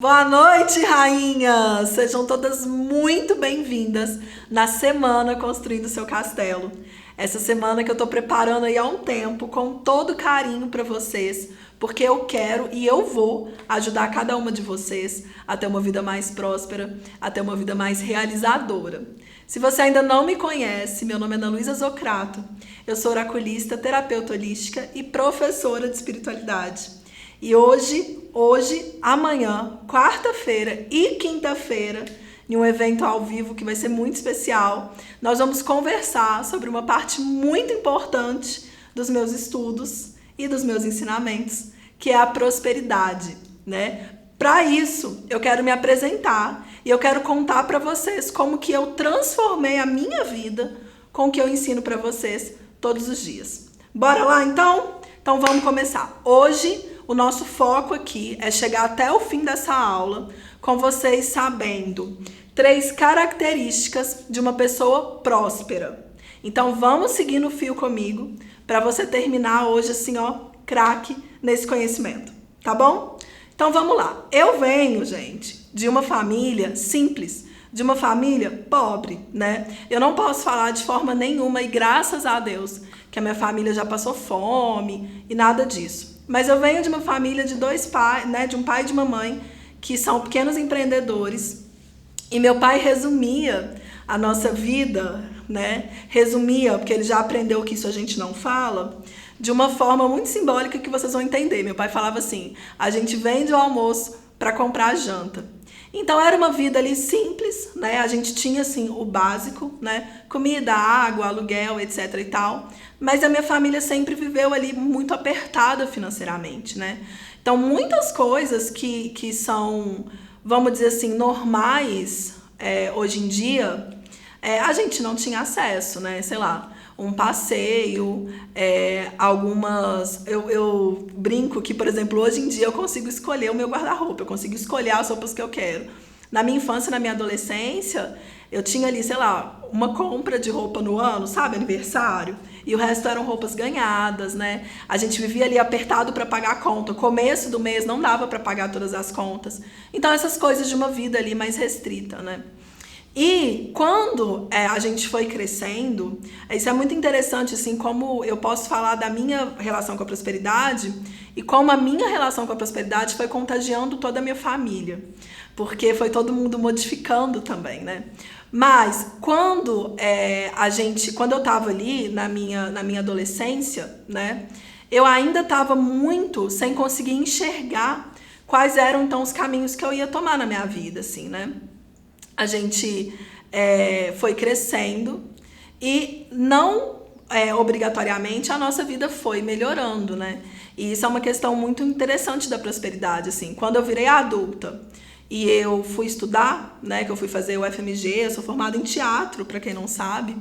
Boa noite, rainhas! Sejam todas muito bem-vindas na Semana Construindo Seu Castelo. Essa semana que eu tô preparando aí há um tempo, com todo carinho para vocês, porque eu quero e eu vou ajudar cada uma de vocês a ter uma vida mais próspera, a ter uma vida mais realizadora. Se você ainda não me conhece, meu nome é Ana Luísa Zocrato, eu sou oraculista, terapeuta holística e professora de espiritualidade. E hoje, amanhã, quarta-feira e quinta-feira, em um evento ao vivo que vai ser muito especial, nós vamos conversar sobre uma parte muito importante dos meus estudos e dos meus ensinamentos, que é a prosperidade, né? Para isso, eu quero me apresentar e eu quero contar para vocês como que eu transformei a minha vida com o que eu ensino para vocês todos os dias. Bora lá, então? Então vamos começar. Hoje, o nosso foco aqui é chegar até o fim dessa aula com vocês sabendo 3 características de uma pessoa próspera. Então vamos seguir no fio comigo para você terminar hoje assim, ó, craque nesse conhecimento, tá bom? Então vamos lá. Eu venho, gente, de uma família simples, de uma família pobre, né? Eu não posso falar de forma nenhuma e graças a Deus que a minha família já passou fome e nada disso. Mas eu venho de uma família de 2 pais, né, de um pai e de uma mãe, que são pequenos empreendedores. E meu pai resumia a nossa vida, né? Resumia, porque ele já aprendeu que isso a gente não fala, de uma forma muito simbólica que vocês vão entender. Meu pai falava assim: a gente vende o almoço para comprar a janta. Então era uma vida ali simples, né? A gente tinha assim o básico, né? Comida, água, aluguel, etc e tal. Mas a minha família sempre viveu ali muito apertada financeiramente, né? Então muitas coisas que são, vamos dizer assim, normais hoje em dia, a gente não tinha acesso, né? Sei lá, um passeio, algumas... Eu brinco que, por exemplo, hoje em dia eu consigo escolher o meu guarda-roupa, eu consigo escolher as roupas que eu quero. Na minha infância, na minha adolescência, eu tinha ali, sei lá, uma compra de roupa no ano, sabe, aniversário, e o resto eram roupas ganhadas, né? A gente vivia ali apertado para pagar a conta. Começo do mês não dava para pagar todas as contas. Então, essas coisas de uma vida ali mais restrita, né? E quando a gente foi crescendo, isso é muito interessante, assim, como eu posso falar da minha relação com a prosperidade e como a minha relação com a prosperidade foi contagiando toda a minha família, porque foi todo mundo modificando também, né? Mas quando quando eu estava ali na minha adolescência, né, eu ainda estava muito sem conseguir enxergar quais eram então os caminhos que eu ia tomar na minha vida, assim, né? A gente foi crescendo e não obrigatoriamente a nossa vida foi melhorando, né? E isso é uma questão muito interessante da prosperidade, assim. Quando eu virei adulta e eu fui estudar, né, que eu fui fazer o FMG, eu sou formada em teatro, para quem não sabe,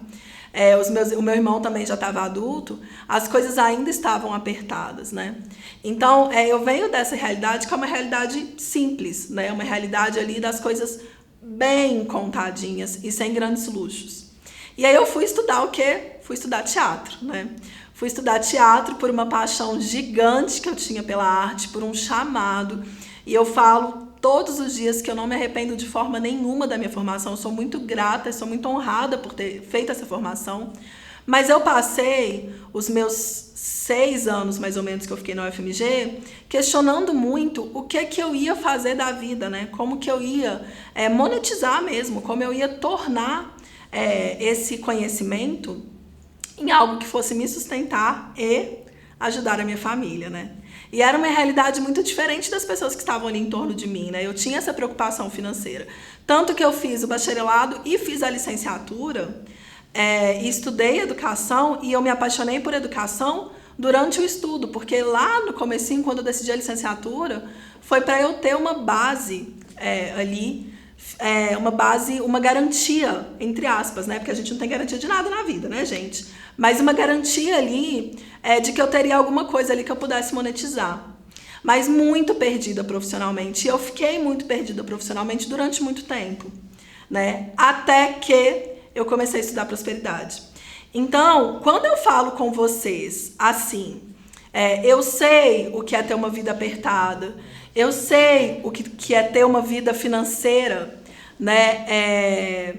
o meu irmão também já estava adulto, as coisas ainda estavam apertadas, né? Então, eu venho dessa realidade que é uma realidade simples, né? Uma realidade ali das coisas bem contadinhas e sem grandes luxos. E aí eu fui estudar o quê? Fui estudar teatro, né? Fui estudar teatro por uma paixão gigante que eu tinha pela arte, por um chamado. E eu falo todos os dias que eu não me arrependo de forma nenhuma da minha formação. Eu sou muito grata, sou muito honrada por ter feito essa formação. Mas eu passei os meus 6 anos, mais ou menos, que eu fiquei na UFMG, questionando muito o que eu ia fazer da vida, né? Como que eu ia monetizar mesmo, como eu ia tornar esse conhecimento em algo que fosse me sustentar e ajudar a minha família, né? E era uma realidade muito diferente das pessoas que estavam ali em torno de mim, né? Eu tinha essa preocupação financeira. Tanto que eu fiz o bacharelado e fiz a licenciatura, estudei educação e eu me apaixonei por educação durante o estudo, porque lá no comecinho, quando eu decidi a licenciatura, foi para eu ter uma base ali, uma base, uma garantia, entre aspas, né? Porque a gente não tem garantia de nada na vida, né, gente? Mas uma garantia ali de que eu teria alguma coisa ali que eu pudesse monetizar. Mas muito perdida profissionalmente. E eu fiquei muito perdida profissionalmente durante muito tempo, né? Até que eu comecei a estudar prosperidade. Então, quando eu falo com vocês assim, eu sei o que é ter uma vida apertada, Eu sei o que é ter uma vida financeira, né,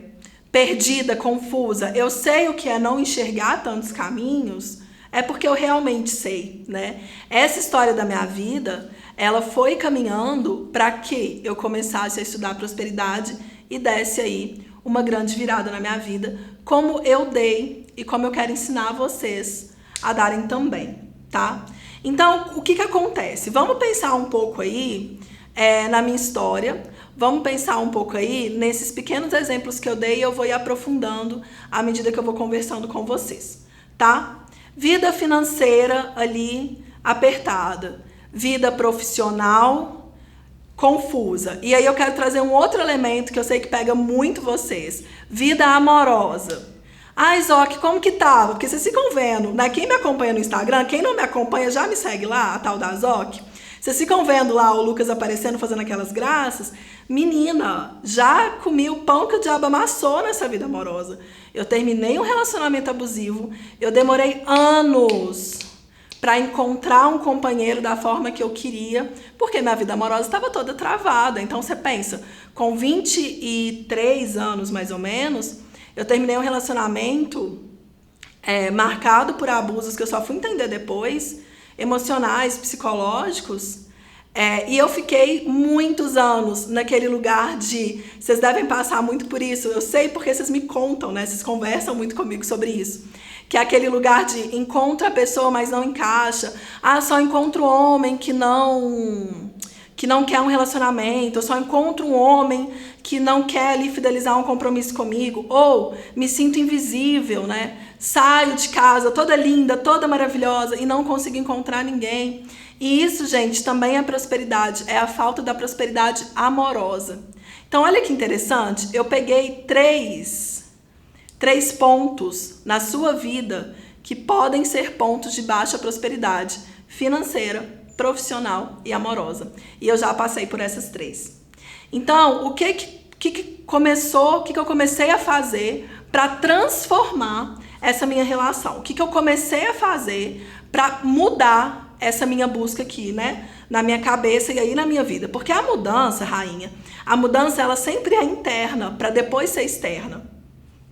perdida, confusa. Eu sei o que é não enxergar tantos caminhos. É porque eu realmente sei, né? Essa história da minha vida, ela foi caminhando para que eu começasse a estudar prosperidade e desse aí uma grande virada na minha vida, como eu dei e como eu quero ensinar vocês a darem também, tá? Então, o que acontece? Vamos pensar um pouco aí na minha história, vamos pensar um pouco aí nesses pequenos exemplos que eu dei e eu vou ir aprofundando à medida que eu vou conversando com vocês, tá? Vida financeira ali apertada, vida profissional confusa. E aí eu quero trazer um outro elemento que eu sei que pega muito vocês. Vida amorosa. Ai, Zoc, como que tava? Porque vocês ficam vendo, né? Quem me acompanha no Instagram, quem não me acompanha já me segue lá, a tal da Zoc. Vocês ficam vendo lá o Lucas aparecendo, fazendo aquelas graças. Menina, já comi o pão que o diabo amassou nessa vida amorosa. Eu terminei um relacionamento abusivo. Eu demorei anos para encontrar um companheiro da forma que eu queria, porque minha vida amorosa estava toda travada. Então você pensa, com 23 anos mais ou menos, eu terminei um relacionamento marcado por abusos que eu só fui entender depois, emocionais, psicológicos. E eu fiquei muitos anos naquele lugar de... Vocês devem passar muito por isso. Eu sei porque vocês me contam, né? Vocês conversam muito comigo sobre isso. Que é aquele lugar de encontra a pessoa, mas não encaixa. Ah, só encontro homem que não quer um relacionamento. Eu só encontro um homem que não quer ali fidelizar um compromisso comigo. Ou me sinto invisível, né? Saio de casa toda linda, toda maravilhosa e não consigo encontrar ninguém. E isso, gente, também é prosperidade. É a falta da prosperidade amorosa. Então, olha que interessante. Eu peguei três pontos na sua vida que podem ser pontos de baixa prosperidade financeira, profissional e amorosa. E eu já passei por essas três. Então, o que eu comecei a fazer para transformar essa minha relação? O que eu comecei a fazer para mudar essa minha busca aqui, né? Na minha cabeça e aí na minha vida. Porque a mudança, rainha, a mudança ela sempre é interna para depois ser externa.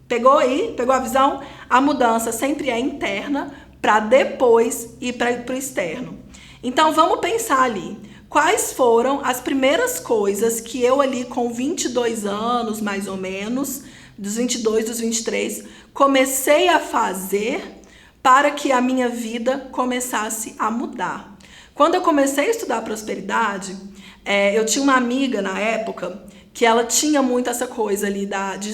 Pegou aí? Pegou a visão? A mudança sempre é interna para depois ir para o externo. Então, vamos pensar ali. Quais foram as primeiras coisas que eu ali com 22 anos, mais ou menos, dos 22, dos 23, comecei a fazer para que a minha vida começasse a mudar? Quando eu comecei a estudar prosperidade, eu tinha uma amiga na época que ela tinha muito essa coisa ali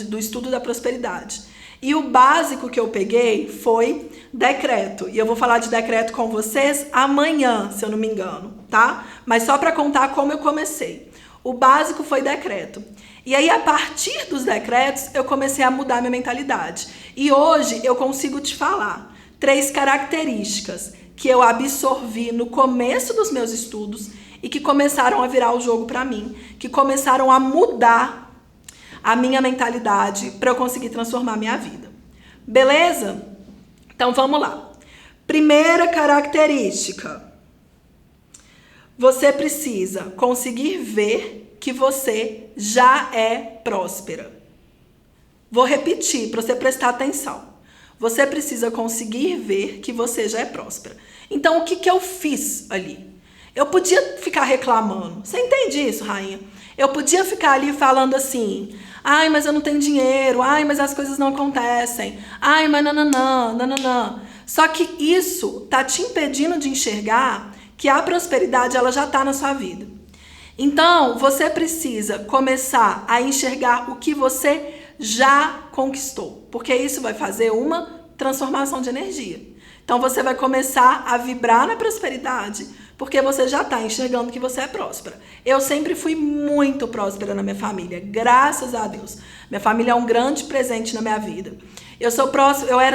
do estudo da prosperidade. E o básico que eu peguei foi decreto. E eu vou falar de decreto com vocês amanhã, se eu não me engano, tá? Mas só para contar como eu comecei. O básico foi decreto. E aí, a partir dos decretos, eu comecei a mudar minha mentalidade. E hoje eu consigo te falar 3 características que eu absorvi no começo dos meus estudos e que começaram a virar o jogo para mim, que começaram a mudar a minha mentalidade para eu conseguir transformar a minha vida. Beleza? Então vamos lá. Primeira característica. Você precisa conseguir ver que você já é próspera. Vou repetir para você prestar atenção. Você precisa conseguir ver que você já é próspera. Então, o que eu fiz ali? Eu podia ficar reclamando. Você entende isso, rainha? Eu podia ficar ali falando assim: ai, mas eu não tenho dinheiro. Ai, mas as coisas não acontecem. Ai, mas nananã. Só que isso tá te impedindo de enxergar que a prosperidade ela já tá na sua vida. Então, você precisa começar a enxergar o que você já conquistou, porque isso vai fazer uma transformação de energia. Então, você vai começar a vibrar na prosperidade, porque você já está enxergando que você é próspera. Eu sempre fui muito próspera na minha família, graças a Deus. Minha família é um grande presente na minha vida.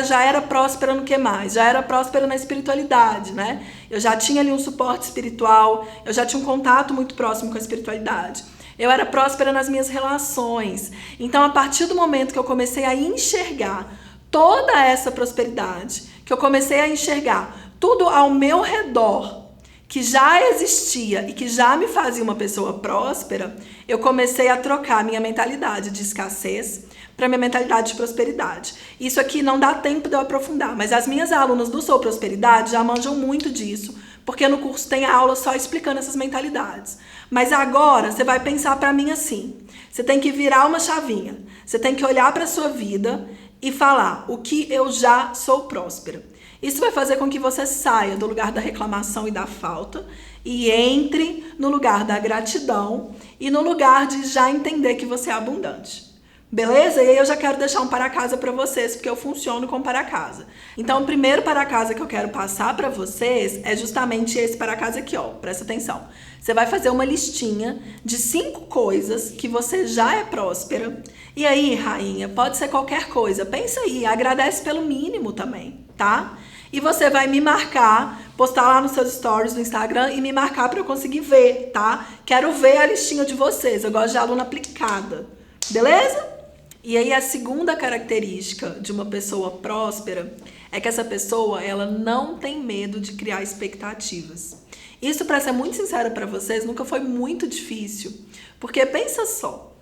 Já era próspera no que mais? Já era próspera na espiritualidade, né? Eu já tinha ali um suporte espiritual, eu já tinha um contato muito próximo com a espiritualidade. Eu era próspera nas minhas relações. Então, a partir do momento que eu comecei a enxergar toda essa prosperidade, que eu comecei a enxergar tudo ao meu redor que já existia e que já me fazia uma pessoa próspera, eu comecei a trocar minha mentalidade de escassez para minha mentalidade de prosperidade. Isso aqui não dá tempo de eu aprofundar, mas as minhas alunas do Sou Prosperidade já manjam muito disso, porque no curso tem aula só explicando essas mentalidades. Mas agora você vai pensar para mim assim, você tem que virar uma chavinha, você tem que olhar para a sua vida e falar o que eu já sou próspera. Isso vai fazer com que você saia do lugar da reclamação e da falta e entre no lugar da gratidão e no lugar de já entender que você é abundante. Beleza? E aí eu já quero deixar um para casa para vocês, porque eu funciono com para casa. Então, o primeiro para casa que eu quero passar para vocês é justamente esse para casa aqui, ó. Presta atenção. Você vai fazer uma listinha de 5 coisas que você já é próspera. E aí, rainha, pode ser qualquer coisa. Pensa aí, agradece pelo mínimo também, tá? E você vai me marcar, postar lá nos seus stories do Instagram e me marcar para eu conseguir ver, tá? Quero ver a listinha de vocês. Eu gosto de aluna aplicada. Beleza? E aí a segunda característica de uma pessoa próspera é que essa pessoa, ela não tem medo de criar expectativas. Isso, para ser muito sincera para vocês, nunca foi muito difícil. Porque pensa só,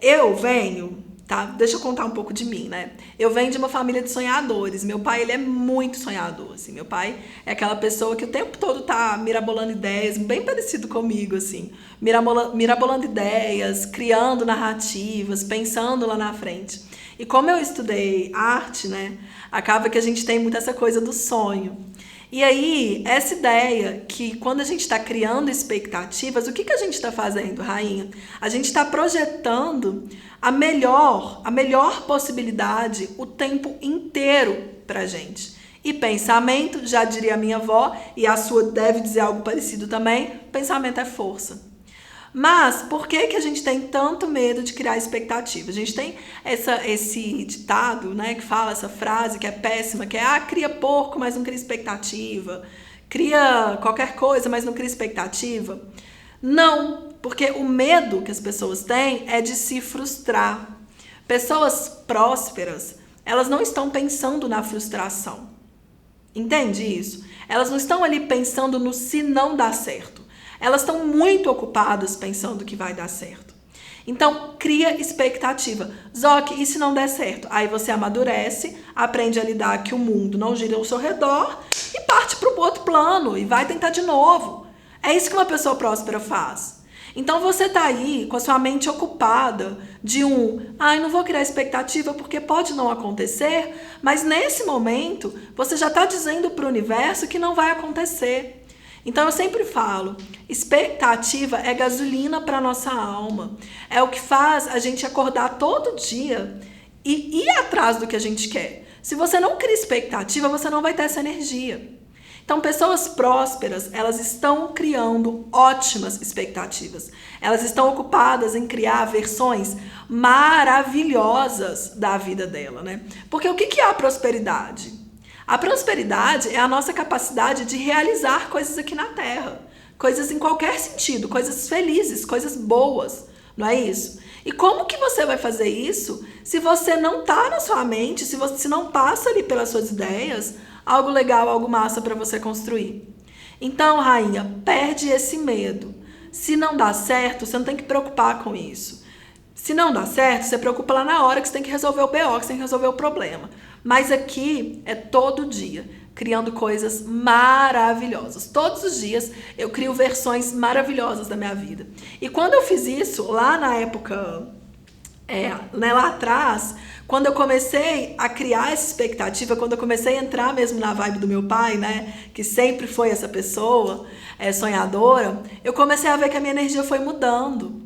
eu venho, tá? Deixa eu contar um pouco de mim, né? Eu venho de uma família de sonhadores. Meu pai, ele é muito sonhador, assim. Meu pai é aquela pessoa que o tempo todo tá mirabolando ideias, bem parecido comigo, assim. Mirabolando ideias, criando narrativas, pensando lá na frente. E como eu estudei arte, né? Acaba que a gente tem muito essa coisa do sonho. E aí, essa ideia que quando a gente está criando expectativas, o que a gente está fazendo, rainha? A gente está projetando a melhor possibilidade o tempo inteiro pra gente. E pensamento, já diria a minha avó, e a sua deve dizer algo parecido também, pensamento é força. Mas por que a gente tem tanto medo de criar expectativa? A gente tem esse ditado, né, que fala essa frase que é péssima, que é cria porco, mas não cria expectativa. Cria qualquer coisa, mas não cria expectativa. Não, porque o medo que as pessoas têm é de se frustrar. Pessoas prósperas, elas não estão pensando na frustração. Entende isso? Elas não estão ali pensando no se não dá certo. Elas estão muito ocupadas pensando que vai dar certo. Então, cria expectativa. Zoc, e se não der certo? Aí você amadurece, aprende a lidar que o mundo não gira ao seu redor e parte para o outro plano e vai tentar de novo. É isso que uma pessoa próspera faz. Então, você tá aí com a sua mente ocupada de não vou criar expectativa porque pode não acontecer, mas nesse momento, você já está dizendo para o universo que não vai acontecer. Então eu sempre falo, expectativa é gasolina para a nossa alma. É o que faz a gente acordar todo dia e ir atrás do que a gente quer. Se você não cria expectativa, você não vai ter essa energia. Então pessoas prósperas, elas estão criando ótimas expectativas. Elas estão ocupadas em criar versões maravilhosas da vida dela, né? Porque o que é a prosperidade? A prosperidade é a nossa capacidade de realizar coisas aqui na Terra. Coisas em qualquer sentido, coisas felizes, coisas boas, não é isso? E como que você vai fazer isso se você não tá na sua mente, se não passa ali pelas suas ideias, algo legal, algo massa para você construir? Então, rainha, perde esse medo. Se não dá certo, você não tem que preocupar com isso. Se não dá certo, você preocupa lá na hora que você tem que resolver o BO, que você tem que resolver o problema. Mas aqui é todo dia, criando coisas maravilhosas. Todos os dias eu crio versões maravilhosas da minha vida. E quando eu fiz isso, lá na época, lá atrás, quando eu comecei a criar essa expectativa, quando eu comecei a entrar mesmo na vibe do meu pai, né, que sempre foi essa pessoa sonhadora, eu comecei a ver que a minha energia foi mudando.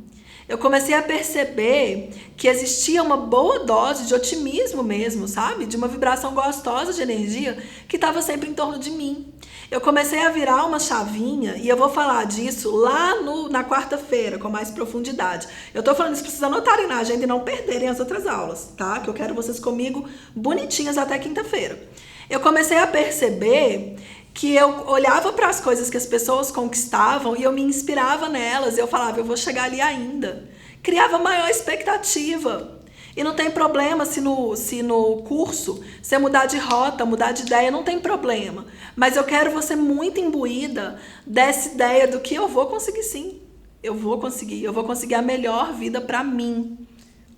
Eu comecei a perceber que existia uma boa dose de otimismo mesmo, sabe? De uma vibração gostosa de energia que estava sempre em torno de mim. Eu comecei a virar uma chavinha e eu vou falar disso lá na quarta-feira, com mais profundidade. Eu tô falando isso pra vocês anotarem na agenda e não perderem as outras aulas, tá? Que eu quero vocês comigo bonitinhas até quinta-feira. Eu comecei a perceber que eu olhava para as coisas que as pessoas conquistavam e eu me inspirava nelas. Eu falava, eu vou chegar ali ainda. Criava maior expectativa. E não tem problema se no curso você mudar de rota, mudar de ideia, não tem problema. Mas eu quero você muito imbuída dessa ideia do que eu vou conseguir sim. Eu vou conseguir a melhor vida pra mim,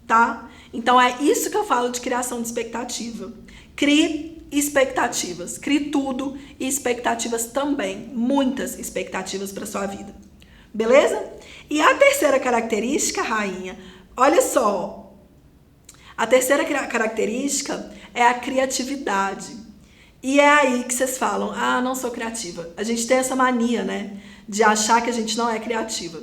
tá? Então é isso que eu falo de criação de expectativa. Crie expectativas, crie tudo e expectativas também, muitas expectativas pra sua vida. Beleza? E a terceira característica, rainha, olha só. A terceira característica é a criatividade. E é aí que vocês falam, não sou criativa. A gente tem essa mania, né, de achar que a gente não é criativa.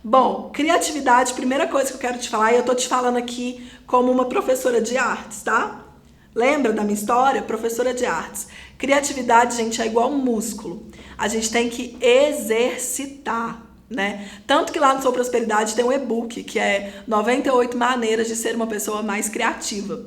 Bom, criatividade, primeira coisa que eu quero te falar, e eu tô te falando aqui como uma professora de artes, tá? Lembra da minha história? Professora de artes. Criatividade, gente, é igual um músculo. A gente tem que exercitar, né? Tanto que lá no Sou Prosperidade tem um e-book que é 98 maneiras de ser uma pessoa mais criativa.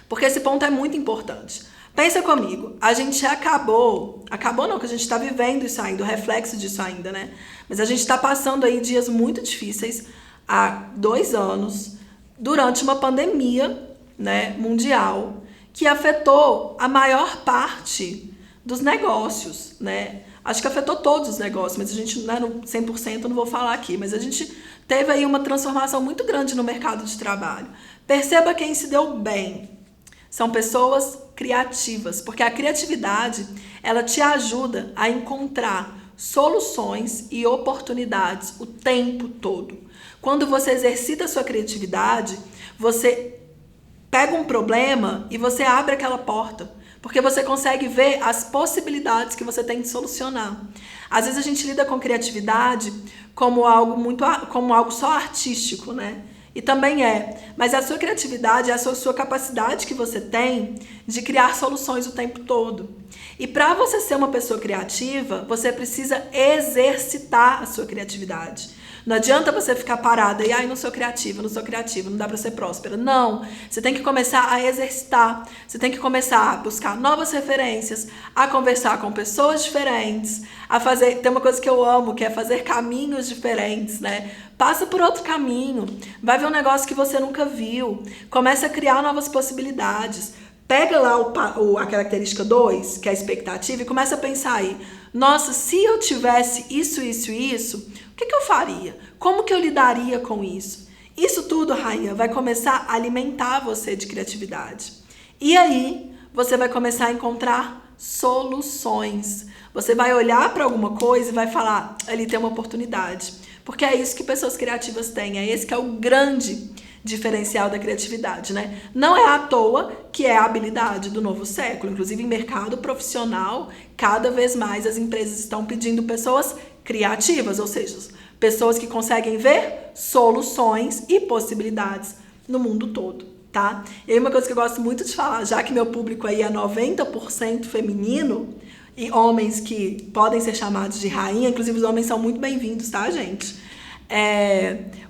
Porque esse ponto é muito importante. Pensa comigo, a gente acabou não, que a gente está vivendo isso ainda, o reflexo disso ainda, né? Mas a gente está passando aí dias muito difíceis há 2 anos, durante uma pandemia, né, mundial, que afetou a maior parte dos negócios, né? Acho que afetou todos os negócios, mas a gente não é no 100%, eu não vou falar aqui, mas a gente teve aí uma transformação muito grande no mercado de trabalho. Perceba quem se deu bem. São pessoas criativas, porque a criatividade, ela te ajuda a encontrar soluções e oportunidades o tempo todo. Quando você exercita a sua criatividade, você pega um problema e você abre aquela porta, porque você consegue ver as possibilidades que você tem de solucionar. Às vezes a gente lida com criatividade como algo só artístico, né? E também é, mas a sua criatividade é a sua capacidade que você tem de criar soluções o tempo todo. E para você ser uma pessoa criativa, você precisa exercitar a sua criatividade. Não adianta você ficar parada e não sou criativa, não dá para ser próspera. Não, você tem que começar a exercitar, você tem que começar a buscar novas referências, a conversar com pessoas diferentes, tem uma coisa que eu amo, que é fazer caminhos diferentes, né? Passa por outro caminho, vai ver um negócio que você nunca viu, começa a criar novas possibilidades. Pega lá a característica 2, que é a expectativa, e começa a pensar aí, nossa, se eu tivesse isso, o que eu faria? Como que eu lidaria com isso? Isso tudo, rainha, vai começar a alimentar você de criatividade. E aí, você vai começar a encontrar soluções. Você vai olhar para alguma coisa e vai falar, ali tem uma oportunidade. Porque é isso que pessoas criativas têm, é esse que é o grande diferencial da criatividade, né? Não é à toa que é a habilidade do novo século. Inclusive, em mercado profissional, cada vez mais as empresas estão pedindo pessoas criativas, ou seja, pessoas que conseguem ver soluções e possibilidades no mundo todo, tá? E aí uma coisa que eu gosto muito de falar, já que meu público aí é 90% feminino, e homens que podem ser chamados de rainha, inclusive os homens são muito bem-vindos, tá, gente?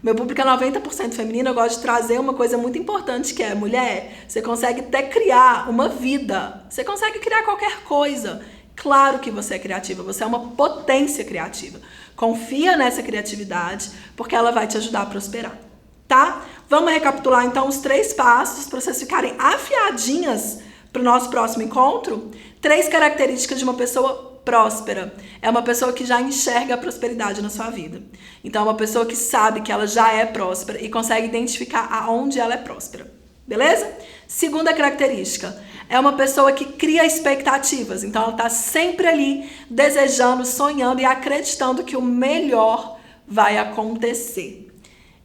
Meu público é 90% feminino, eu gosto de trazer uma coisa muito importante que é, mulher, você consegue até criar uma vida, você consegue criar qualquer coisa. Claro que você é criativa, você é uma potência criativa. Confia nessa criatividade, porque ela vai te ajudar a prosperar, tá? Vamos recapitular então os 3 passos para vocês ficarem afiadinhas para o nosso próximo encontro? 3 características de uma pessoa próspera. É uma pessoa que já enxerga a prosperidade na sua vida. Então, é uma pessoa que sabe que ela já é próspera e consegue identificar aonde ela é próspera. Beleza? Segunda característica. É uma pessoa que cria expectativas. Então, ela está sempre ali desejando, sonhando e acreditando que o melhor vai acontecer.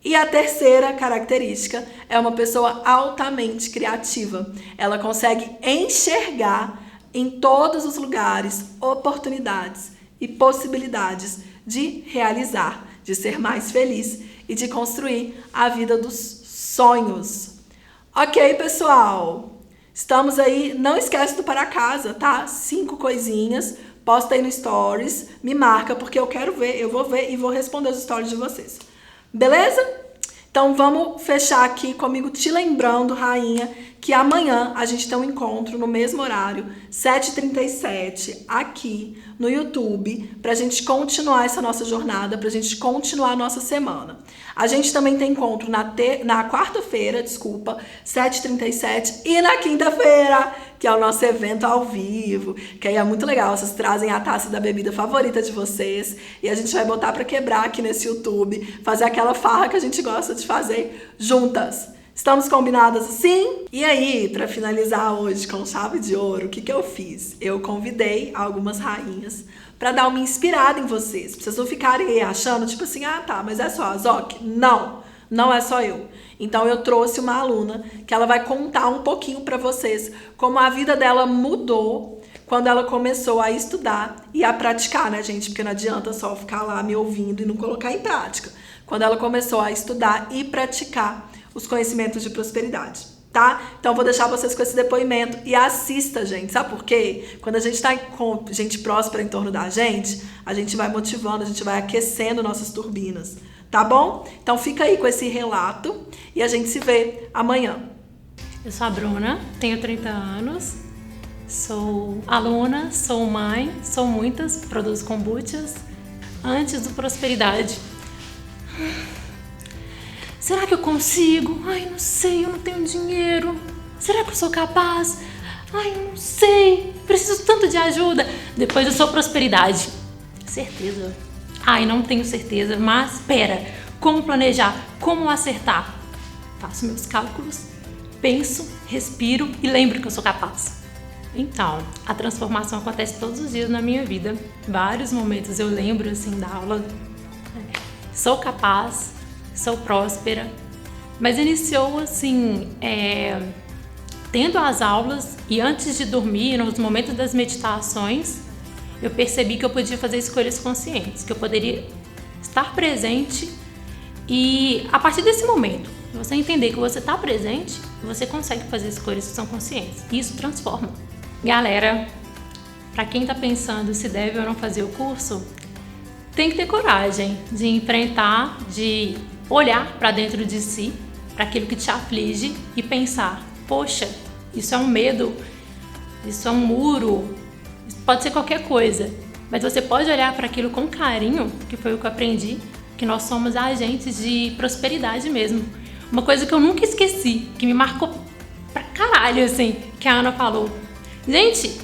E a terceira característica é uma pessoa altamente criativa. Ela consegue enxergar em todos os lugares oportunidades e possibilidades de realizar, de ser mais feliz e de construir a vida dos sonhos. Ok, pessoal? Estamos aí, não esquece do para casa, tá? 5 coisinhas, posta aí no Stories, me marca porque eu quero ver, eu vou ver e vou responder os stories de vocês. Beleza? Então vamos fechar aqui comigo te lembrando, rainha, que amanhã a gente tem um encontro no mesmo horário, 7h37, aqui no YouTube, pra gente continuar essa nossa jornada, pra gente continuar a nossa semana. A gente também tem encontro na quarta-feira, 7h37, e na quinta-feira, que é o nosso evento ao vivo, que aí é muito legal. Vocês trazem a taça da bebida favorita de vocês e a gente vai botar pra quebrar aqui nesse YouTube, fazer aquela farra que a gente gosta de fazer juntas. Estamos combinadas assim? E aí, pra finalizar hoje com chave de ouro, o que eu fiz? Eu convidei algumas rainhas pra dar uma inspirada em vocês. Pra vocês não ficarem aí achando, tipo assim, ah tá, mas é só a Zoc. Não, não é só eu. Então eu trouxe uma aluna que ela vai contar um pouquinho pra vocês como a vida dela mudou quando ela começou a estudar e a praticar, né, gente? Porque não adianta só ficar lá me ouvindo e não colocar em prática. Quando ela começou a estudar e praticar os conhecimentos de prosperidade, tá? Então vou deixar vocês com esse depoimento e assista, gente. Sabe por quê? Quando a gente tá com gente próspera em torno da gente, a gente vai motivando, a gente vai aquecendo nossas turbinas, tá bom? Então fica aí com esse relato e a gente se vê amanhã. Eu sou a Bruna, tenho 30 anos, sou aluna, sou mãe, sou muitas, produzo kombuchas. Antes do Prosperidade, será que eu consigo? Ai, não sei, eu não tenho dinheiro. Será que eu sou capaz? Ai, eu não sei, preciso tanto de ajuda. Depois eu sou Prosperidade. Certeza? Ai, não tenho certeza, mas espera, como planejar? Como acertar? Faço meus cálculos, penso, respiro e lembro que eu sou capaz. Então, a transformação acontece todos os dias na minha vida. Vários momentos eu lembro assim da aula. Sou capaz, sou próspera, mas iniciou assim, tendo as aulas e antes de dormir, nos momentos das meditações, eu percebi que eu podia fazer escolhas conscientes, que eu poderia estar presente e a partir desse momento, você entender que você está presente, você consegue fazer escolhas que são conscientes e isso transforma. Galera, para quem está pensando se deve ou não fazer o curso, tem que ter coragem de enfrentar, de olhar para dentro de si, para aquilo que te aflige e pensar, poxa, isso é um medo, isso é um muro, isso pode ser qualquer coisa, mas você pode olhar para aquilo com carinho, que foi o que eu aprendi, que nós somos agentes de prosperidade mesmo. Uma coisa que eu nunca esqueci, que me marcou pra caralho, assim, que a Ana falou. Gente,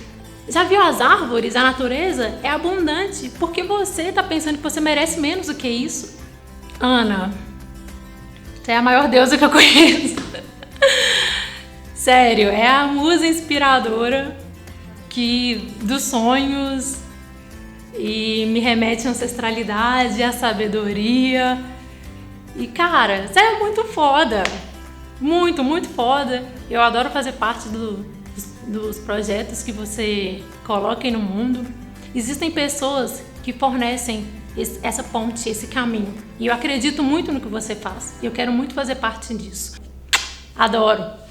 já viu as árvores? A natureza é abundante, porque você tá pensando que você merece menos do que isso? Ana, você é a maior deusa que eu conheço. Sério, é a musa inspiradora dos sonhos e me remete à ancestralidade, à sabedoria. E cara, você é muito foda. Muito, muito foda. Eu adoro fazer parte dos projetos que você coloca aí no mundo. Existem pessoas que fornecem essa ponte, esse caminho. E eu acredito muito no que você faz. E eu quero muito fazer parte disso. Adoro!